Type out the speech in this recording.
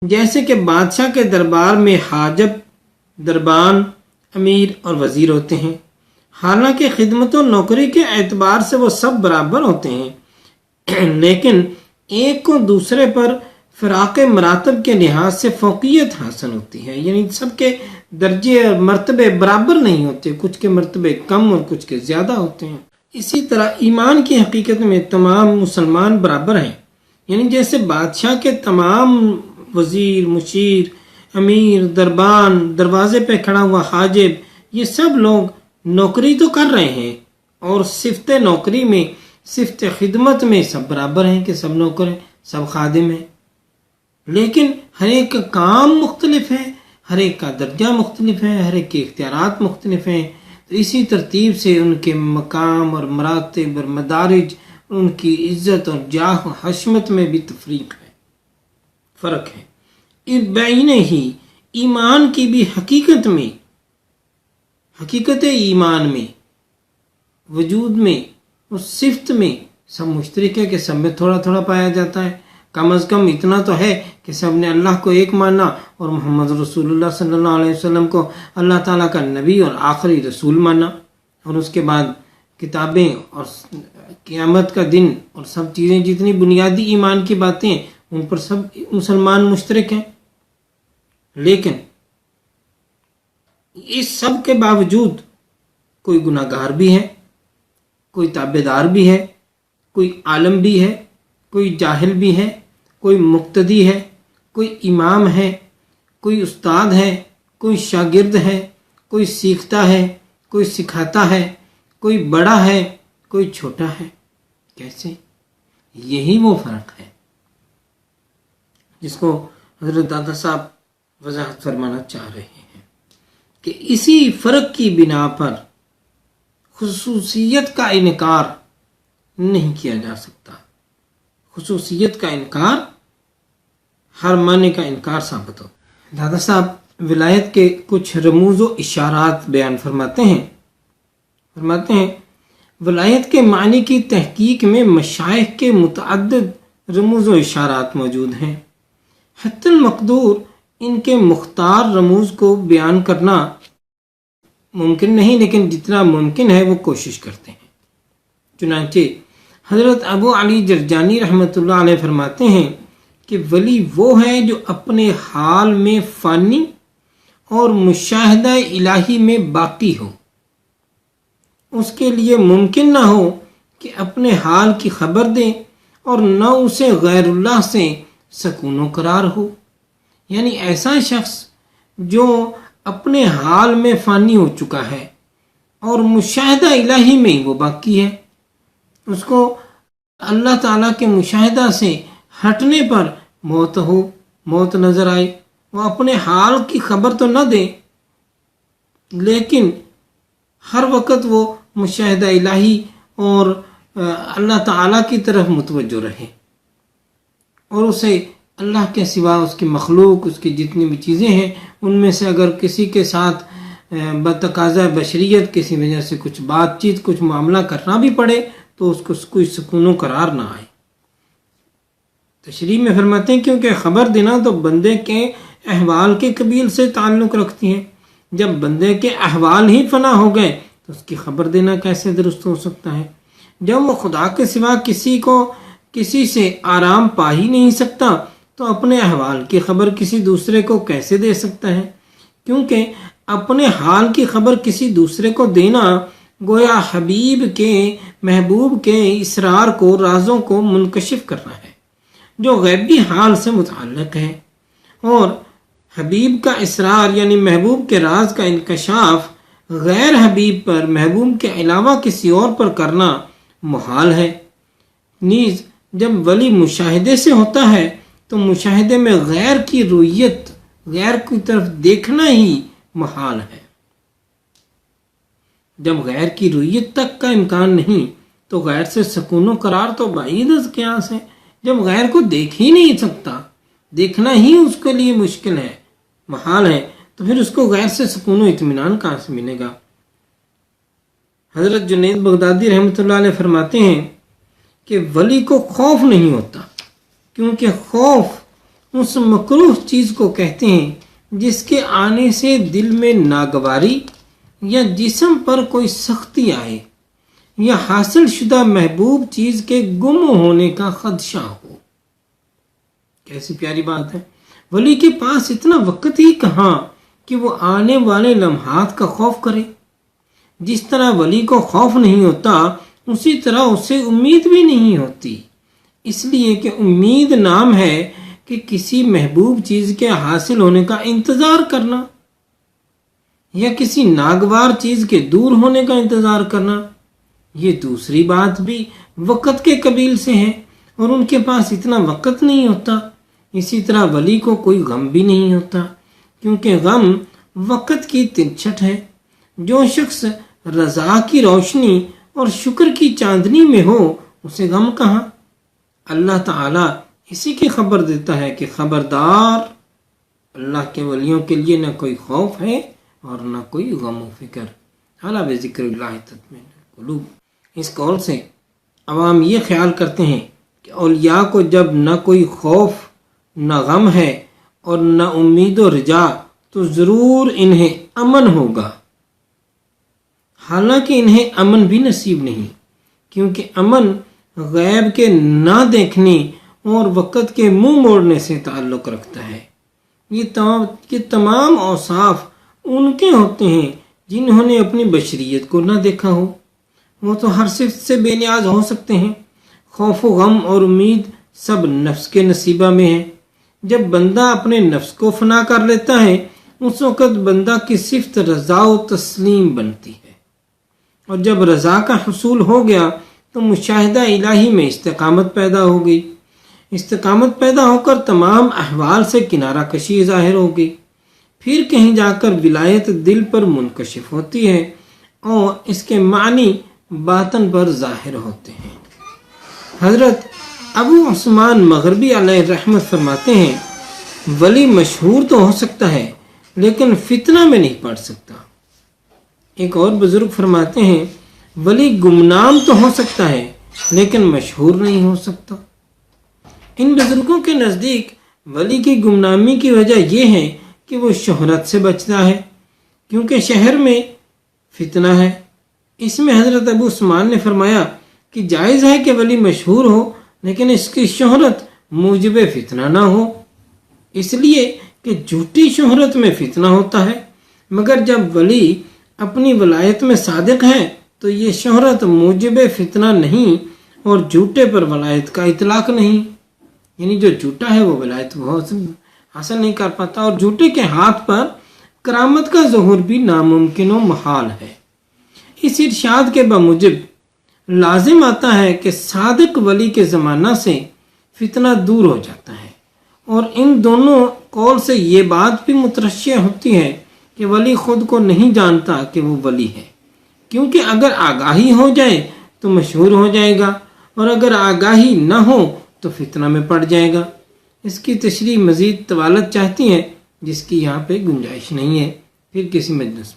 جیسے کہ بادشاہ کے دربار میں حاجب، دربان، امیر اور وزیر ہوتے ہیں، حالانکہ خدمت و نوکری کے اعتبار سے وہ سب برابر ہوتے ہیں، لیکن ایک کو دوسرے پر فراق مراتب کے لحاظ سے فوقیت حاصل ہوتی ہے، یعنی سب کے درجے اور مرتبے برابر نہیں ہوتے، کچھ کے مرتبے کم اور کچھ کے زیادہ ہوتے ہیں۔ اسی طرح ایمان کی حقیقت میں تمام مسلمان برابر ہیں، یعنی جیسے بادشاہ کے تمام وزیر، مشیر، امیر، دربان، دروازے پہ کھڑا ہوا حاجب، یہ سب لوگ نوکری تو کر رہے ہیں، اور صفت نوکری میں، صفت خدمت میں سب برابر ہیں کہ سب نوکر ہیں، سب خادم ہیں، لیکن ہر ایک کا کام مختلف ہے، ہر ایک کا درجہ مختلف ہے، ہر ایک کے اختیارات مختلف ہیں، تو اسی ترتیب سے ان کے مقام اور مراتب اور مدارج، ان کی عزت اور جاہ و حشمت میں بھی تفریق ہے، فرق ہے۔ بین ہی ایمان کی بھی حقیقت میں، حقیقت ایمان میں، وجود میں، اس صفت میں سب مشترک ہے کہ سب میں تھوڑا تھوڑا پایا جاتا ہے۔ کم از کم اتنا تو ہے کہ سب نے اللہ کو ایک مانا اور محمد رسول اللہ صلی اللہ علیہ وسلم کو اللہ تعالیٰ کا نبی اور آخری رسول مانا، اور اس کے بعد کتابیں اور قیامت کا دن اور سب چیزیں، جتنی بنیادی ایمان کی باتیں ان پر سب مسلمان مشترک ہیں۔ لیکن اس سب کے باوجود کوئی گناہ گار بھی ہے، کوئی تابع دار بھی ہے، کوئی عالم بھی ہے، کوئی جاہل بھی ہے، کوئی مقتدی ہے، کوئی امام ہے، کوئی استاد ہے، کوئی شاگرد ہے، کوئی سیکھتا ہے، کوئی سکھاتا ہے، کوئی بڑا ہے، کوئی چھوٹا ہے۔ کیسے؟ یہی وہ فرق ہے جس کو حضرت دادا صاحب وضاحت فرمانا چاہ رہے ہیں، کہ اسی فرق کی بنا پر خصوصیت کا انکار نہیں کیا جا سکتا۔ خصوصیت کا انکار ہر معنی کا انکار ثابت ہوتا ہے۔ دادا صاحب ولایت کے کچھ رموز و اشارات بیان فرماتے ہیں، ولایت کے معنی کی تحقیق میں مشائخ کے متعدد رموز و اشارات موجود ہیں، حتی المقدور ان کے مختار رموز کو بیان کرنا ممکن نہیں، لیکن جتنا ممکن ہے وہ کوشش کرتے ہیں۔ چنانچہ حضرت ابو علی جرجانی رحمۃ اللہ علیہ فرماتے ہیں کہ ولی وہ ہے جو اپنے حال میں فانی اور مشاہدہ الہی میں باقی ہو، اس کے لیے ممکن نہ ہو کہ اپنے حال کی خبر دے اور نہ اسے غیر اللہ سے سکون و قرار ہو، یعنی ایسا شخص جو اپنے حال میں فانی ہو چکا ہے اور مشاہدہ الہی میں ہی وہ باقی ہے، اس کو اللہ تعالیٰ کے مشاہدہ سے ہٹنے پر موت نظر آئے، وہ اپنے حال کی خبر تو نہ دے لیکن ہر وقت وہ مشاہدہ الہی اور اللہ تعالیٰ کی طرف متوجہ رہے، اور اسے اللہ کے سوا اس کی مخلوق، اس کی جتنی بھی چیزیں ہیں، ان میں سے اگر کسی کے ساتھ بتقاضا بشریت کسی وجہ سے کچھ بات چیت، کچھ معاملہ کرنا بھی پڑے تو اس کو کوئی سکون و قرار نہ آئے۔ تشریح میں فرماتے ہیں کیونکہ خبر دینا تو بندے کے احوال کے قبیل سے تعلق رکھتی ہے، جب بندے کے احوال ہی فنا ہو گئے تو اس کی خبر دینا کیسے درست ہو سکتا ہے؟ جب وہ خدا کے سوا کسی سے آرام پا ہی نہیں سکتا تو اپنے احوال کی خبر کسی دوسرے کو کیسے دے سکتا ہے؟ کیونکہ اپنے حال کی خبر کسی دوسرے کو دینا گویا حبیب کے، محبوب کے اسرار کو، رازوں کو منکشف کرنا ہے جو غیبی حال سے متعلق ہے، اور حبیب کا اسرار یعنی محبوب کے راز کا انکشاف غیر حبیب پر، محبوب کے علاوہ کسی اور پر کرنا محال ہے۔ نیز جب ولی مشاہدے سے ہوتا ہے تو مشاہدے میں غیر کی رویت، غیر کی طرف دیکھنا ہی محال ہے۔ جب غیر کی رویت تک کا امکان نہیں تو غیر سے سکون و قرار تو بعید از قیاس ہے۔ جب غیر کو دیکھ ہی نہیں سکتا، دیکھنا ہی اس کے لیے مشکل ہے، محال ہے، تو پھر اس کو غیر سے سکون و اطمینان کہاں سے ملے گا؟ حضرت جنید بغدادی رحمۃ اللہ علیہ فرماتے ہیں کہ ولی کو خوف نہیں ہوتا، کیونکہ خوف اس مکروہ چیز کو کہتے ہیں جس کے آنے سے دل میں ناگواری یا جسم پر کوئی سختی آئے یا حاصل شدہ محبوب چیز کے گم ہونے کا خدشہ ہو۔ کیسی پیاری بات ہے۔ ولی کے پاس اتنا وقت ہی کہاں کہ وہ آنے والے لمحات کا خوف کرے۔ جس طرح ولی کو خوف نہیں ہوتا اسی طرح اسے امید بھی نہیں ہوتی، اس لیے کہ امید نام ہے کہ کسی محبوب چیز کے حاصل ہونے کا انتظار کرنا یا کسی ناگوار چیز کے دور ہونے کا انتظار کرنا۔ یہ دوسری بات بھی وقت کے قبیل سے ہے اور ان کے پاس اتنا وقت نہیں ہوتا۔ اسی طرح ولی کو کوئی غم بھی نہیں ہوتا کیونکہ غم وقت کی تلچھٹ ہے۔ جو شخص رضا کی روشنی اور شکر کی چاندنی میں ہو اسے غم کہاں؟ اللہ تعالیٰ اسی کی خبر دیتا ہے کہ خبردار، اللہ کے ولیوں کے لیے نہ کوئی خوف ہے اور نہ کوئی غم و فکر۔ اعلیٰ بذکر اللہ تطمئن القلوب۔ اس قول سے عوام یہ خیال کرتے ہیں کہ اولیاء کو جب نہ کوئی خوف نہ غم ہے اور نہ امید و رجا تو ضرور انہیں امن ہوگا، حالانکہ انہیں امن بھی نصیب نہیں، کیونکہ امن غیب کے نہ دیکھنے اور وقت کے منہ موڑنے سے تعلق رکھتا ہے۔ یہ تمام اوصاف ان کے ہوتے ہیں جنہوں نے اپنی بشریت کو نہ دیکھا ہو۔ وہ تو ہر صفت سے بے نیاز ہو سکتے ہیں۔ خوف و غم اور امید سب نفس کے نصیبہ میں ہے۔ جب بندہ اپنے نفس کو فنا کر لیتا ہے اس وقت بندہ کی صفت رضا و تسلیم بنتی ہے، اور جب رضا کا حصول ہو گیا تو مشاہدہ الہی میں استقامت پیدا ہو گئی۔ استقامت پیدا ہو کر تمام احوال سے کنارہ کشی ظاہر ہو گئی۔ پھر کہیں جا کر ولایت دل پر منکشف ہوتی ہے اور اس کے معنی باطن پر ظاہر ہوتے ہیں۔ حضرت ابو عثمان مغربی علیہ رحمت فرماتے ہیں ولی مشہور تو ہو سکتا ہے لیکن فتنہ میں نہیں پڑ سکتا۔ ایک اور بزرگ فرماتے ہیں ولی گمنام تو ہو سکتا ہے لیکن مشہور نہیں ہو سکتا۔ ان بزرگوں کے نزدیک ولی کی گمنامی کی وجہ یہ ہے کہ وہ شہرت سے بچتا ہے، کیونکہ شہر میں فتنہ ہے۔ اس میں حضرت ابو عثمان نے فرمایا کہ جائز ہے کہ ولی مشہور ہو لیکن اس کی شہرت موجب فتنہ نہ ہو، اس لیے کہ جھوٹی شہرت میں فتنہ ہوتا ہے، مگر جب ولی اپنی ولایت میں صادق ہے تو یہ شہرت موجب فتنہ نہیں اور جھوٹے پر ولایت کا اطلاق نہیں، یعنی جو جھوٹا ہے وہ ولایت حاصل نہیں کر پاتا، اور جھوٹے کے ہاتھ پر کرامت کا ظہور بھی ناممکن و محال ہے۔ اس ارشاد کے بموجب لازم آتا ہے کہ صادق ولی کے زمانہ سے فتنہ دور ہو جاتا ہے، اور ان دونوں قول سے یہ بات بھی مترشح ہوتی ہے کہ ولی خود کو نہیں جانتا کہ وہ ولی ہے، کیونکہ اگر آگاہی ہو جائے تو مشہور ہو جائے گا اور اگر آگاہی نہ ہو تو فتنہ میں پڑ جائے گا۔ اس کی تشریح مزید طوالت چاہتی ہے جس کی یہاں پہ گنجائش نہیں ہے، پھر کسی مجلس میں